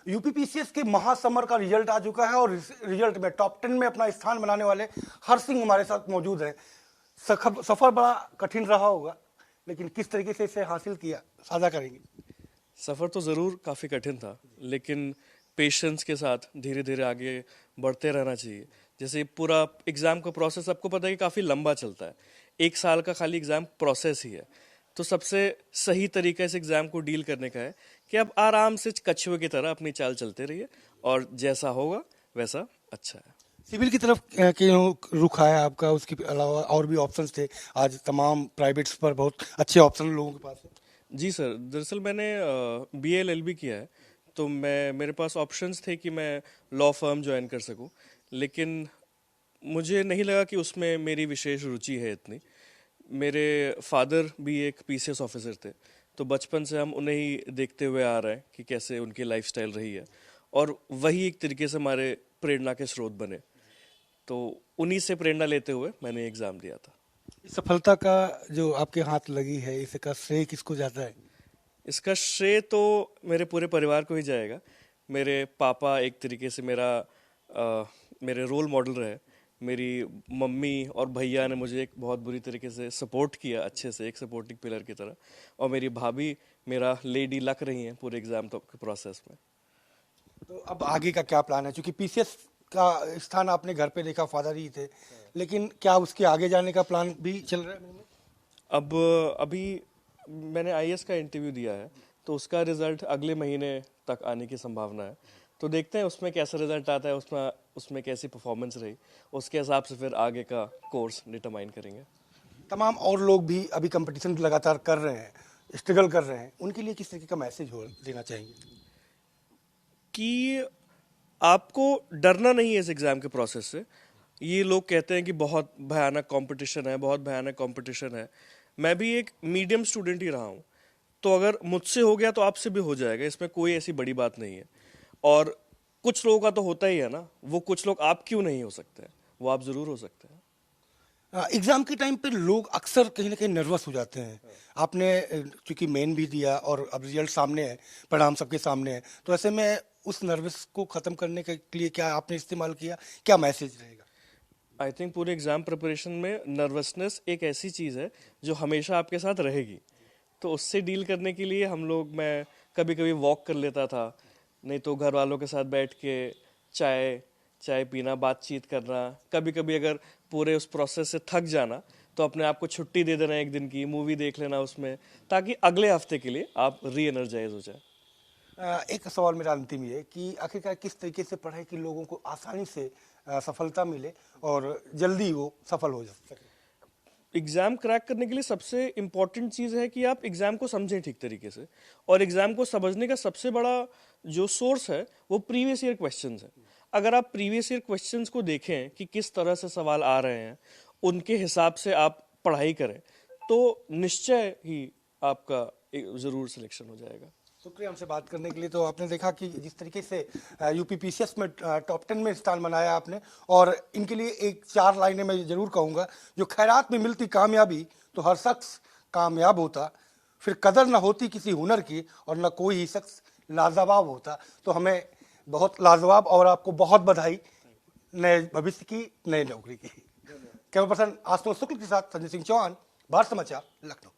UPPCS के महासमर का result आ चुका है और रिजल्ट में टॉप 10 में अपना स्थान बनाने वाले हर सिंह हमारे साथ मौजूद है। सफर बड़ा कठिन रहा होगा, लेकिन किस तरीके से इसे हासिल किया साझा करेंगे? सफ़र तो ज़रूर काफ़ी कठिन था, लेकिन पेशेंस के साथ धीरे धीरे आगे बढ़ते रहना चाहिए। जैसे पूरा एग्ज़ाम का प्रोसेस आपको पता है कि काफ़ी लंबा चलता है, 1 साल का खाली एग्ज़ाम प्रोसेस ही है। तो सबसे सही तरीका इस एग्ज़ाम को डील करने का है कि आप आराम से कछुए की तरह अपनी चाल चलते रहिए और जैसा होगा वैसा अच्छा है। सिविल की तरफ क्यों रुख आया आपका? उसके अलावा और भी ऑप्शंस थे, आज तमाम प्राइवेट्स पर बहुत अच्छे ऑप्शन लोगों के पास है। जी सर, दरअसल मैंने BA LLB किया है, तो मेरे पास ऑप्शंस थे कि मैं लॉ फर्म ज्वाइन कर सकूं, लेकिन मुझे नहीं लगा कि उसमें मेरी विशेष रुचि है इतनी। मेरे फादर भी एक PCS ऑफिसर थे, तो बचपन से हम उन्हें ही देखते हुए आ रहे हैं कि कैसे उनकी लाइफस्टाइल रही है, और वही एक तरीके से हमारे प्रेरणा के स्रोत बने। तो उन्हीं से प्रेरणा लेते हुए मैंने एग्ज़ाम दिया था। इस सफलता का जो आपके हाथ लगी है, इसका श्रेय किसको जाता है? इसका श्रेय तो मेरे पूरे परिवार को ही जाएगा। मेरे पापा एक तरीके से मेरे रोल मॉडल रहे। मेरी मम्मी और भैया ने मुझे एक बहुत बुरी तरीके से सपोर्ट किया, अच्छे से एक सपोर्टिंग पिलर की तरह, और मेरी भाभी मेरा लेडी लक रही हैं पूरे एग्ज़ाम तक के प्रोसेस में। तो अब आगे का क्या प्लान है? क्योंकि पीसीएस का स्थान आपने घर पे देखा, फादर ही थे, लेकिन क्या उसके आगे जाने का प्लान भी चल रहा है मन में? अब अभी मैंने IAS का इंटरव्यू दिया है, तो उसका रिजल्ट अगले महीने तक आने की संभावना है। तो देखते हैं उसमें कैसा रिजल्ट आता है, उसमें कैसी परफॉर्मेंस रही, उसके हिसाब से फिर आगे का कोर्स डिटरमाइन करेंगे। तमाम और लोग भी अभी कंपटीशन लगातार कर रहे हैं, स्ट्रगल कर रहे हैं, उनके लिए किस तरीके का मैसेज हो देना चाहेंगे? कि आपको डरना नहीं है इस एग्ज़ाम के प्रोसेस से। ये लोग कहते हैं कि बहुत भयानक कंपटीशन है, बहुत भयानक कंपटीशन है। मैं भी एक मीडियम स्टूडेंट ही रहा हूँ, तो अगर मुझसे हो गया तो आपसे भी हो जाएगा, इसमें कोई ऐसी बड़ी बात नहीं है। और कुछ लोगों का तो होता ही है ना, वो कुछ लोग आप क्यों नहीं हो सकते हैं, वो आप ज़रूर हो सकते हैं। एग्जाम के टाइम पे लोग अक्सर कहीं ना कहीं नर्वस हो जाते हैं। आपने क्योंकि मेन भी दिया और अब रिजल्ट सामने है, परिणाम सबके सामने है, तो ऐसे में उस नर्वस को खत्म करने के लिए क्या आपने इस्तेमाल किया, क्या मैसेज रहेगा? आई थिंक पूरे एग्ज़ाम प्रिपरेशन में नर्वसनेस एक ऐसी चीज़ है जो हमेशा आपके साथ रहेगी। तो उससे डील करने के लिए मैं कभी कभी वॉक कर लेता था, नहीं तो घर वालों के साथ बैठ के चाय चाय पीना, बातचीत करना। कभी कभी अगर पूरे उस प्रोसेस से थक जाना तो अपने आप को छुट्टी दे देना, एक दिन की मूवी देख लेना उसमें, ताकि अगले हफ्ते के लिए आप री एनर्जाइज हो जाए। एक सवाल मेरा अंतिम ये कि आखिरकार किस तरीके से पढ़ाई कि लोगों को आसानी से सफलता मिले और जल्दी वो सफल हो सके? एग्ज़ाम क्रैक करने के लिए सबसे इम्पॉर्टेंट चीज़ है कि आप एग्ज़ाम को समझें ठीक तरीके से, और एग्ज़ाम को समझने का सबसे बड़ा जो सोर्स है वो प्रीवियस ईयर क्वेश्चंस है। अगर आप प्रीवियस ईयर क्वेश्चंस को देखें कि किस तरह से सवाल आ रहे हैं, उनके हिसाब से आप पढ़ाई करें, तो निश्चय ही आपका ज़रूर सिलेक्शन हो जाएगा। शुक्रिया हमसे बात करने के लिए। तो आपने देखा कि जिस तरीके से यूपीपीसीएस में टॉप 10 में स्थान बनाया आपने, और इनके लिए एक 4 लाइनें मैं जरूर कहूँगा, जो खैरात में मिलती कामयाबी तो हर शख्स कामयाब होता, फिर कदर न होती किसी हुनर की और न कोई ही शख्स लाजवाब होता। तो हमें बहुत लाजवाब और आपको बहुत बधाई नए भविष्य की, नई नौकरी की। कैमरा पर्सन आशुतोष शुक्ल के साथ संजय सिंह चौहान, भारत समाचार, लखनऊ।